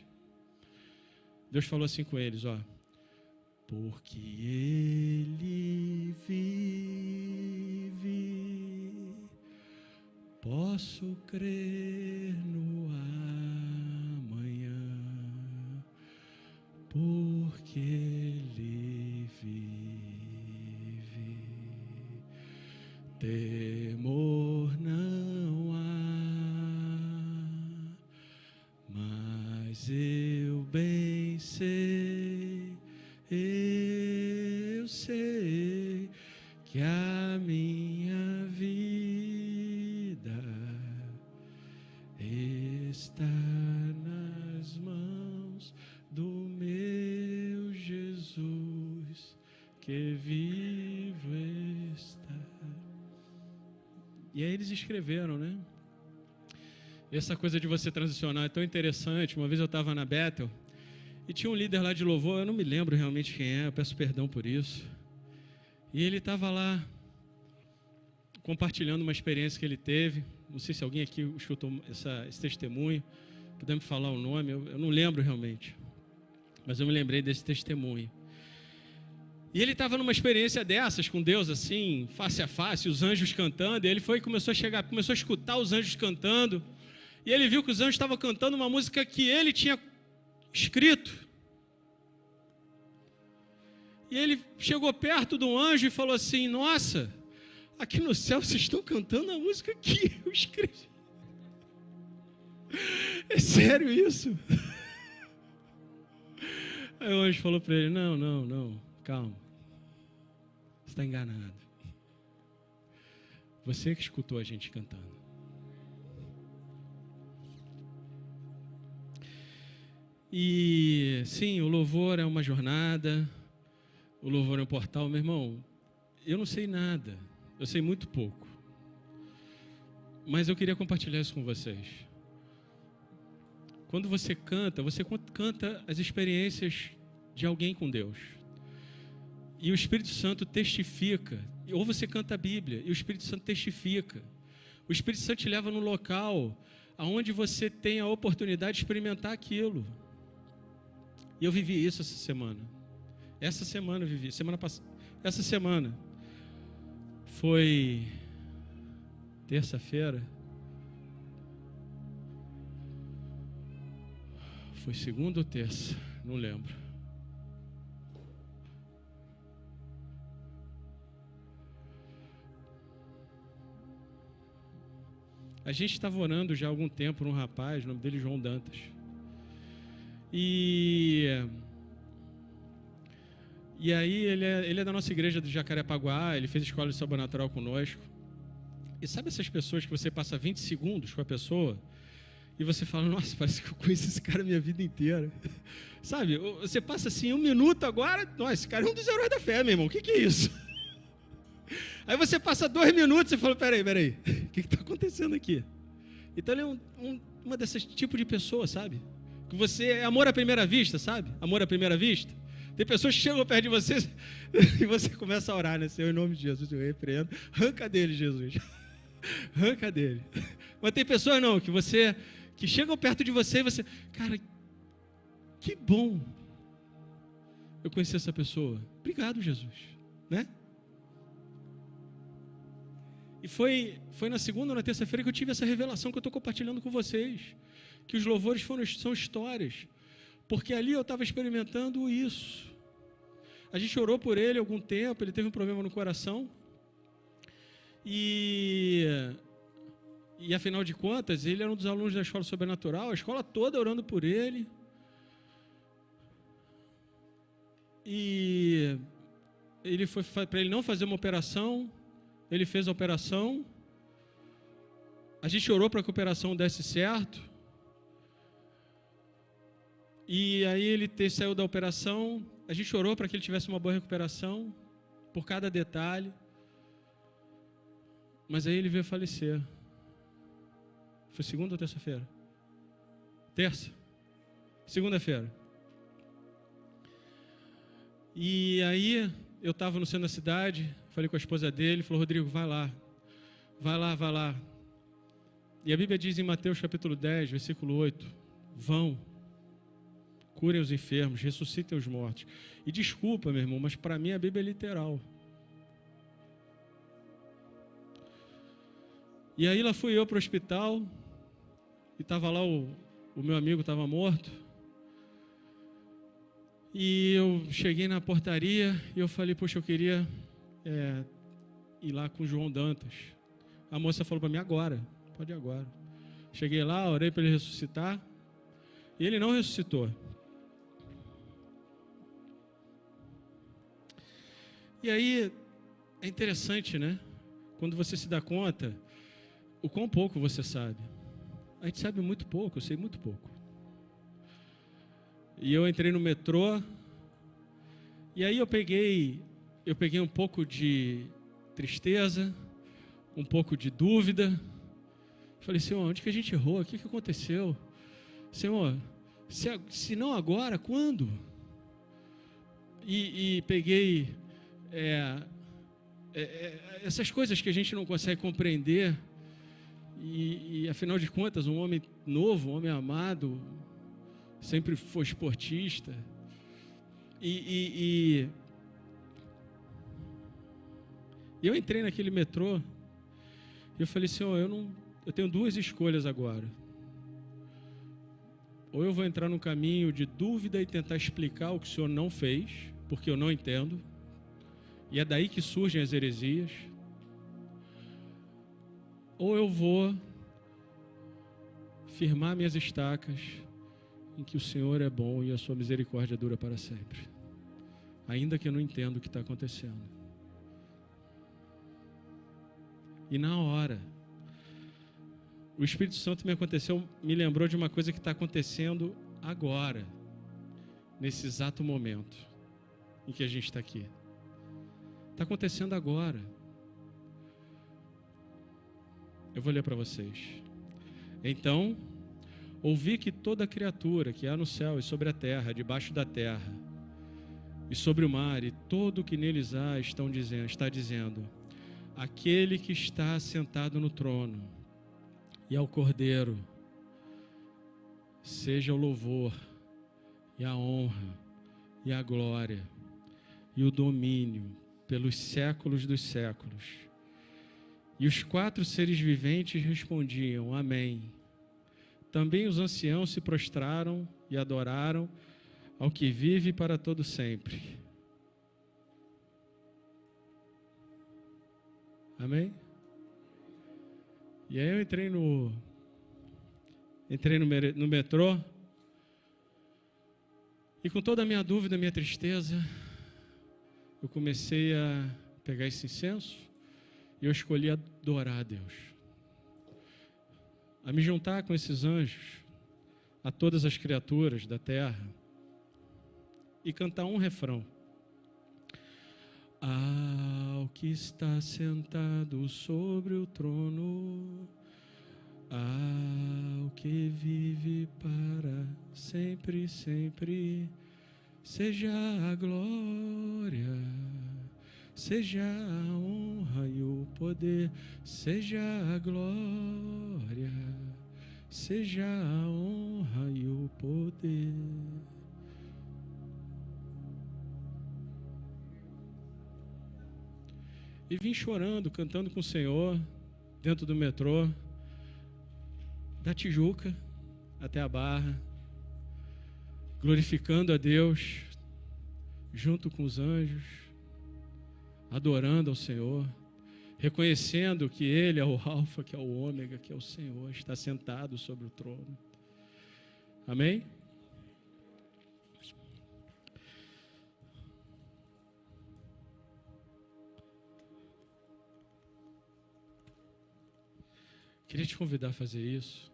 Deus falou assim com eles, ó. Porque Ele vive, Posso crer no amanhã, porque Ele vive. Temor não há, mas eu bem sei, eu sei que a minha vida está nas mãos do meu Jesus, que vivo está. E aí eles escreveram, né? Essa coisa de você transicionar é tão interessante. Uma vez eu estava na Bethel e tinha um líder lá de louvor, eu não me lembro realmente quem é, eu peço perdão por isso. E ele estava lá compartilhando uma experiência que ele teve. Não sei se alguém aqui escutou esse testemunho. Podemos falar o nome? Eu não lembro realmente. Mas eu me lembrei desse testemunho. E ele estava numa experiência dessas com Deus, assim, face a face, os anjos cantando. E ele começou a escutar os anjos cantando. E ele viu que os anjos estavam cantando uma música que ele tinha escrito. E ele chegou perto de um anjo e falou assim: nossa, aqui no céu vocês estão cantando a música que eu escrevi. É sério isso? Aí o anjo falou para ele: não, calma. Você está enganado. Você que escutou a gente cantando. E sim, o louvor é uma jornada, o louvor é um portal. Meu irmão, eu não sei nada, eu sei muito pouco, mas eu queria compartilhar isso com vocês. Quando você canta as experiências de alguém com Deus, e o Espírito Santo testifica. Ou você canta a Bíblia e o Espírito Santo testifica. O Espírito Santo te leva num local onde você tem a oportunidade de experimentar aquilo. E eu vivi isso essa semana. Essa semana eu vivi. Essa semana foi terça-feira. Foi segunda ou terça? Não lembro. A gente estava orando já há algum tempo num rapaz, o nome dele é João Dantas. E aí ele é da nossa igreja de Jacarepaguá, ele fez escola de sobrenatural conosco. E sabe essas pessoas que você passa 20 segundos com a pessoa e você fala: nossa, parece que eu conheço esse cara a minha vida inteira. Sabe, você passa assim 1 minuto agora, nossa, esse cara é um dos heróis da fé, meu irmão, o que é isso? Aí você passa 2 minutos e fala: peraí, o que está acontecendo aqui? Então ele é uma dessas tipos de pessoa, sabe? Que você é amor à primeira vista, sabe? Amor à primeira vista. Tem pessoas que chegam perto de você e você começa a orar, né? Senhor, em nome de Jesus, eu repreendo. Arranca dele, Jesus. Arranca dele. Mas tem pessoas não, que chegam perto de você e você, cara, que bom eu conheci essa pessoa. Obrigado, Jesus, né? E foi na segunda ou na terça-feira que eu tive essa revelação que eu estou compartilhando com vocês, que os louvores são histórias, porque ali eu estava experimentando isso. A gente orou por ele há algum tempo, ele teve um problema no coração, e afinal de contas, ele era um dos alunos da escola sobrenatural, a escola toda orando por ele, e ele foi para ele não fazer uma operação. Ele fez a operação, a gente orou para que a operação desse certo, e aí ele saiu da operação, a gente orou para que ele tivesse uma boa recuperação, por cada detalhe, mas aí ele veio falecer. Foi segunda ou terça-feira? Terça? Segunda-feira. E aí eu estava no centro da cidade, falei com a esposa dele, falou: Rodrigo, vai lá. E a Bíblia diz em Mateus capítulo 10, versículo 8, vão, curem os enfermos, ressuscitem os mortos. E desculpa, meu irmão, mas para mim a Bíblia é literal. E aí lá fui eu para o hospital, e estava lá o meu amigo, estava morto. E eu cheguei na portaria e eu falei, poxa, eu queria ir lá com o João Dantas. A moça falou para mim, agora, pode ir agora. Cheguei lá, orei para ele ressuscitar, e ele não ressuscitou. E aí, é interessante, né? Quando você se dá conta, o quão pouco você sabe. A gente sabe muito pouco, eu sei muito pouco. E eu entrei no metrô, e aí eu peguei um pouco de tristeza, um pouco de dúvida. Falei, Senhor, onde que a gente errou? O que aconteceu? Senhor, se não agora, quando? E peguei essas coisas que a gente não consegue compreender, e afinal de contas, um homem novo, um homem amado, sempre foi esportista, e eu entrei naquele metrô, e eu falei, Senhor, eu tenho duas escolhas agora. Ou eu vou entrar num caminho de dúvida e tentar explicar o que o Senhor não fez, porque eu não entendo, e é daí que surgem as heresias. Ou eu vou firmar minhas estacas em que o Senhor é bom e a sua misericórdia dura para sempre, ainda que eu não entenda o que está acontecendo. E na hora, o Espírito Santo me lembrou de uma coisa que está acontecendo agora, nesse exato momento em que a gente está aqui. Está acontecendo agora. Eu vou ler para vocês. Então, ouvi que toda criatura que há no céu e sobre a terra, debaixo da terra, e sobre o mar, e todo o que neles há, está dizendo, aquele que está sentado no trono, e ao Cordeiro, seja o louvor, e a honra, e a glória, e o domínio, pelos séculos dos séculos. E os 4 seres viventes respondiam, amém. Também os anciãos se prostraram e adoraram ao que vive para todo sempre. Amém? E aí eu entrei no metrô, e com toda a minha dúvida, minha tristeza, eu comecei a pegar esse incenso, e eu escolhi adorar a Deus, a me juntar com esses anjos, a todas as criaturas da terra, e cantar um refrão. Ao que está sentado sobre o trono, ao que vive para sempre, sempre, seja a glória, seja a honra e o poder, seja a glória, seja a honra e o poder. E vim chorando, cantando com o Senhor, dentro do metrô, da Tijuca até a Barra, glorificando a Deus, junto com os anjos, adorando ao Senhor, reconhecendo que Ele é o Alfa, que é o Ômega, que é o Senhor, está sentado sobre o trono. Amém? Queria te convidar a fazer isso,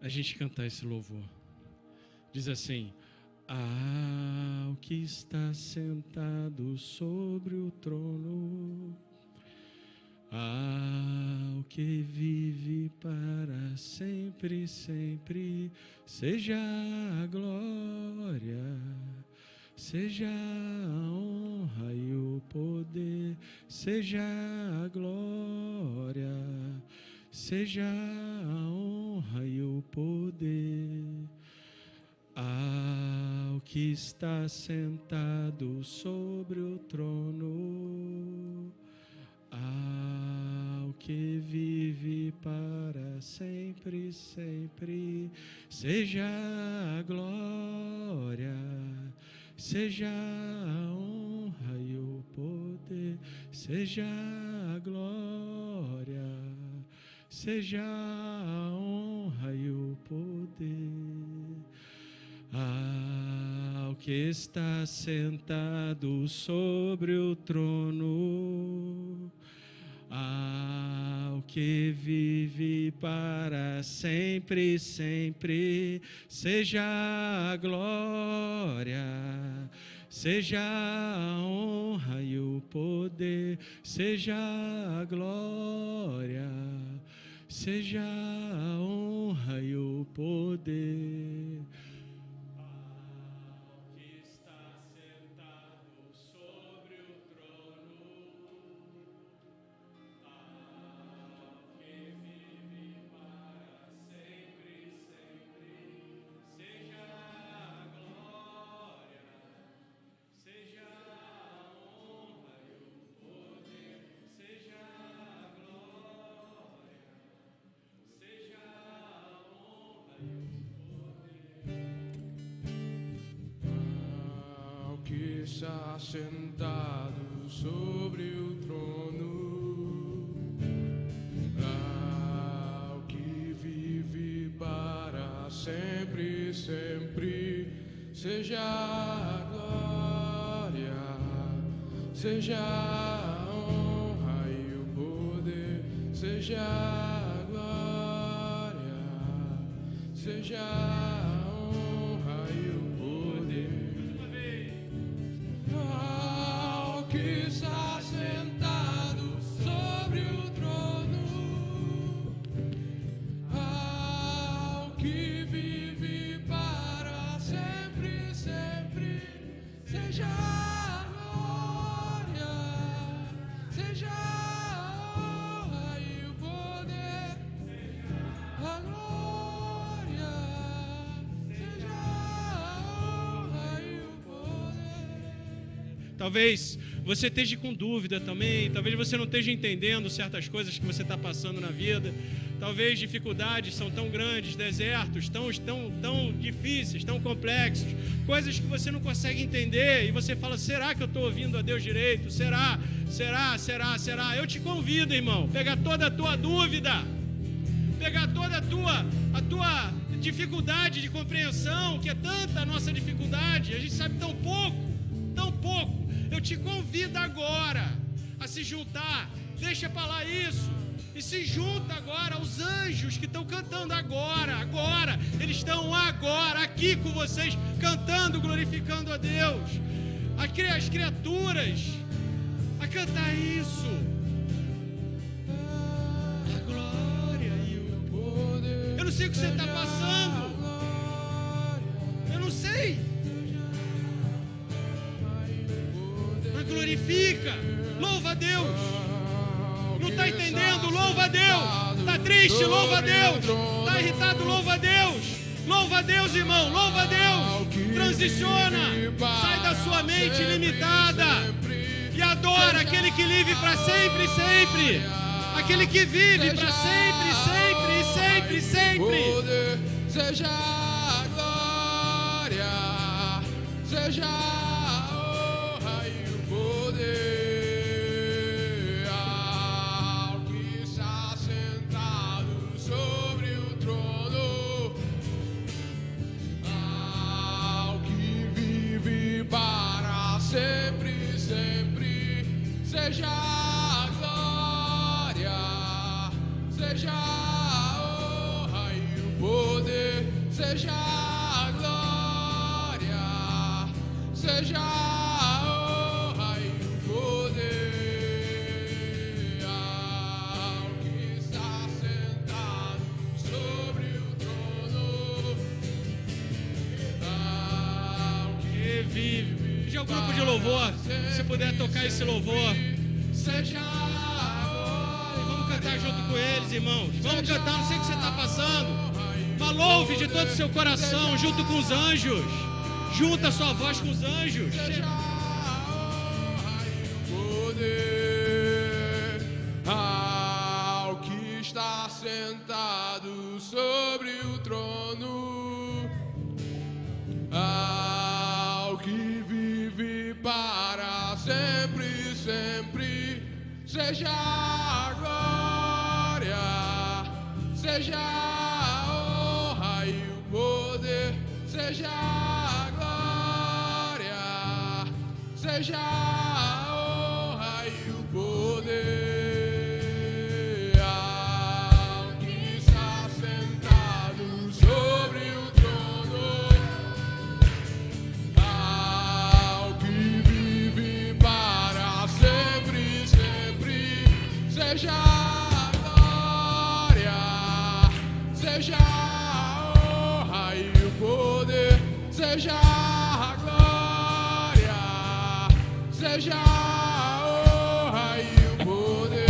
a gente cantar esse louvor. Diz assim, ao que está sentado sobre o trono, ao que vive para sempre, sempre, seja a glória, seja a honra e o poder, seja a glória, seja a honra e o poder, ao que está sentado sobre o trono, que vive para sempre, sempre, seja a glória, seja a honra e o poder, seja a glória, seja a honra e o poder ao que está sentado sobre o trono, ao que vive para sempre, sempre, seja a glória, seja a honra e o poder, seja a glória, seja a honra e o poder. Está sentado sobre o trono, ao que vive para sempre, sempre, seja a glória, seja a honra e o poder, seja a glória, seja a honra e o poder. Que está sentado sobre o trono, ao que vive para sempre, sempre, seja a glória, seja a honra e o poder, a glória, seja a honra e o poder. Talvez você esteja com dúvida também, talvez você não esteja entendendo certas coisas que você está passando na vida, talvez dificuldades são tão grandes, desertos tão difíceis, tão complexos, coisas que você não consegue entender e você fala, será que eu estou ouvindo a Deus direito? Será? Eu te convido, irmão, pegar toda a tua dúvida, pegar toda a tua dificuldade de compreensão, que é tanta a nossa dificuldade, a gente sabe tão pouco. Eu te convido agora a se juntar, deixa para lá isso, e se junta agora aos anjos que estão cantando agora, eles estão agora aqui com vocês, cantando, glorificando a Deus, as criaturas, a cantar isso, a glória e o poder. Eu não sei o que você está passando, eu não sei. Glorifica, louva a Deus. Não está entendendo? Louva a Deus. Está triste? Louva a Deus. Está irritado? Louva a Deus. Louva a Deus, irmão. Louva a Deus. Transiciona. Sai da sua mente limitada e adora aquele que vive para sempre, sempre. Aquele que vive para sempre, sempre, sempre. Seja a glória, seja ao que está sentado sobre o trono, ao que vive para sempre, sempre, seja a glória, seja a honra e o poder, seja a glória, seja o grupo de louvor, se puder tocar esse louvor, seja vamos cantar junto com eles, irmãos. Vamos cantar, não sei o que você está passando, mas louve de todo o seu coração, junto com os anjos. Junta a sua voz com os anjos. Ao está sentado sobre o trono, ao que vive para sempre, sempre, seja a glória, seja a honra e o poder, seja a glória, seja a honra e o poder. Seja a glória, seja a honra e o poder, seja a glória, seja a honra e o poder.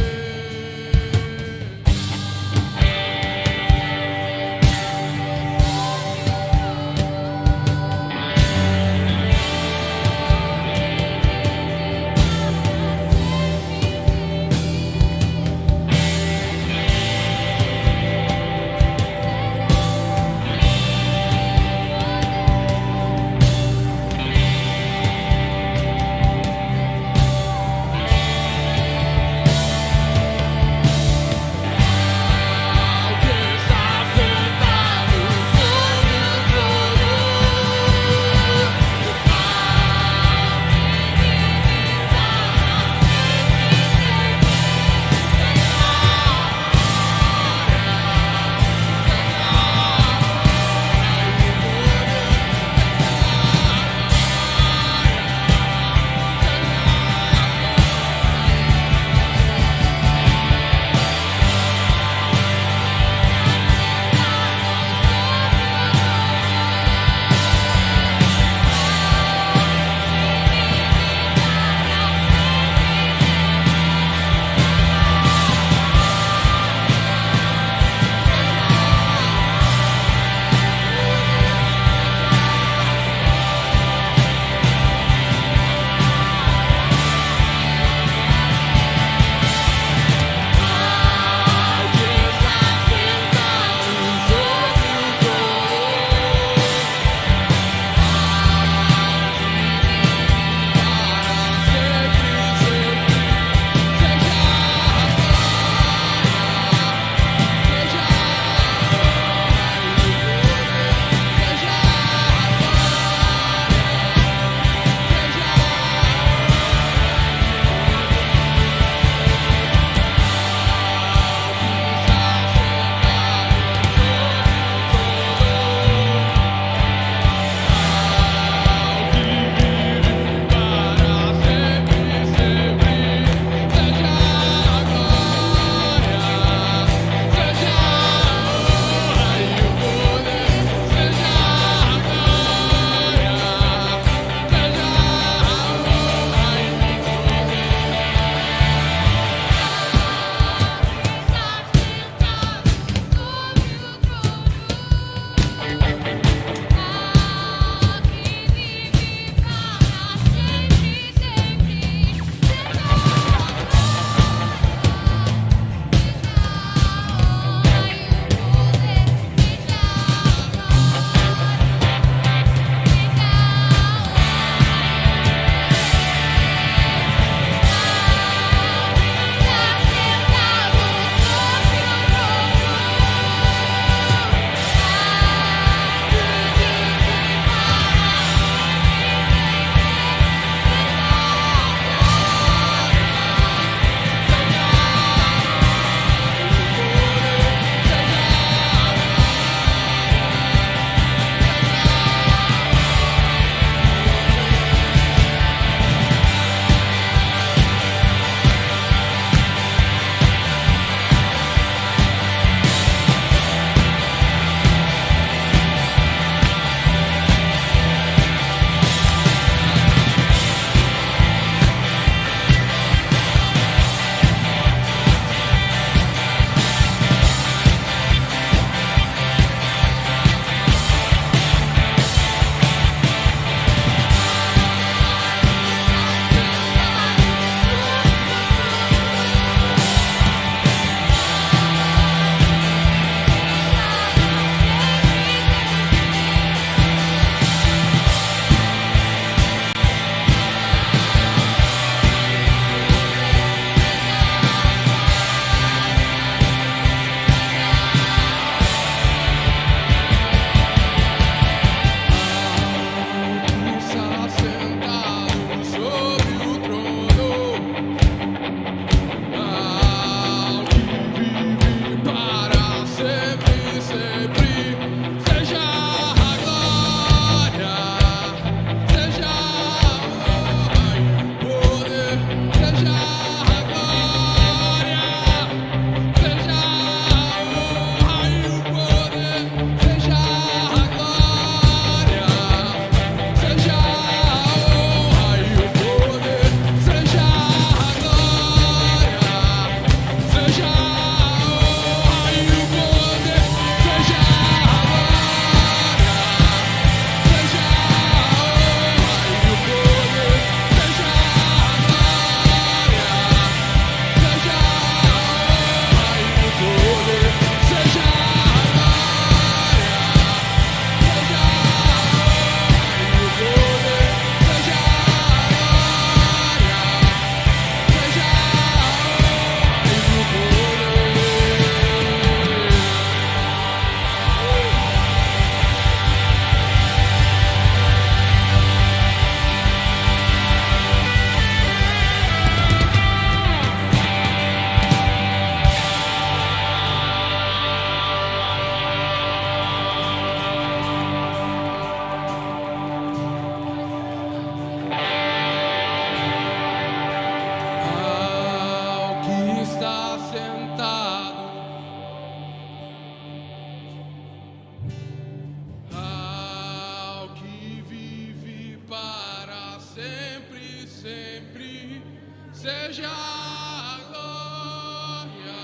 seja a glória,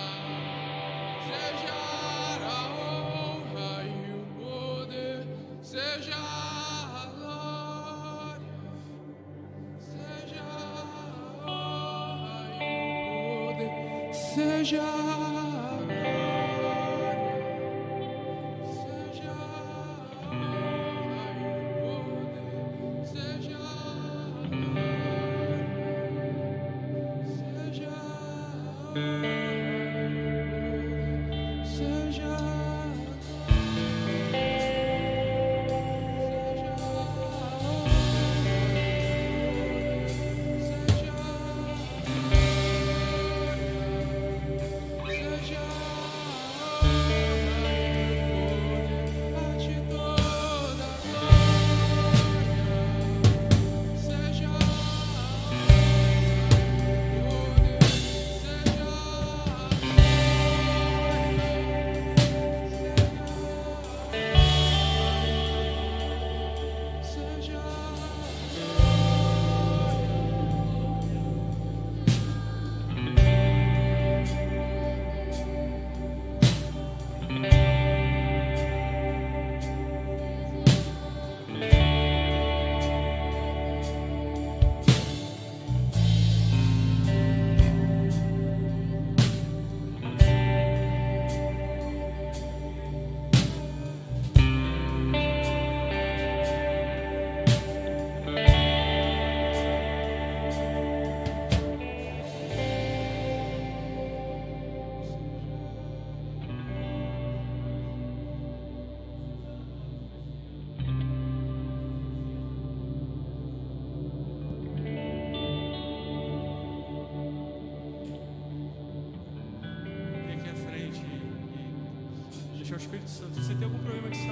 seja a honra e o poder, seja a glória, seja a honra e o poder, seja a O Espírito Santo. Se você tem algum problema de saúde,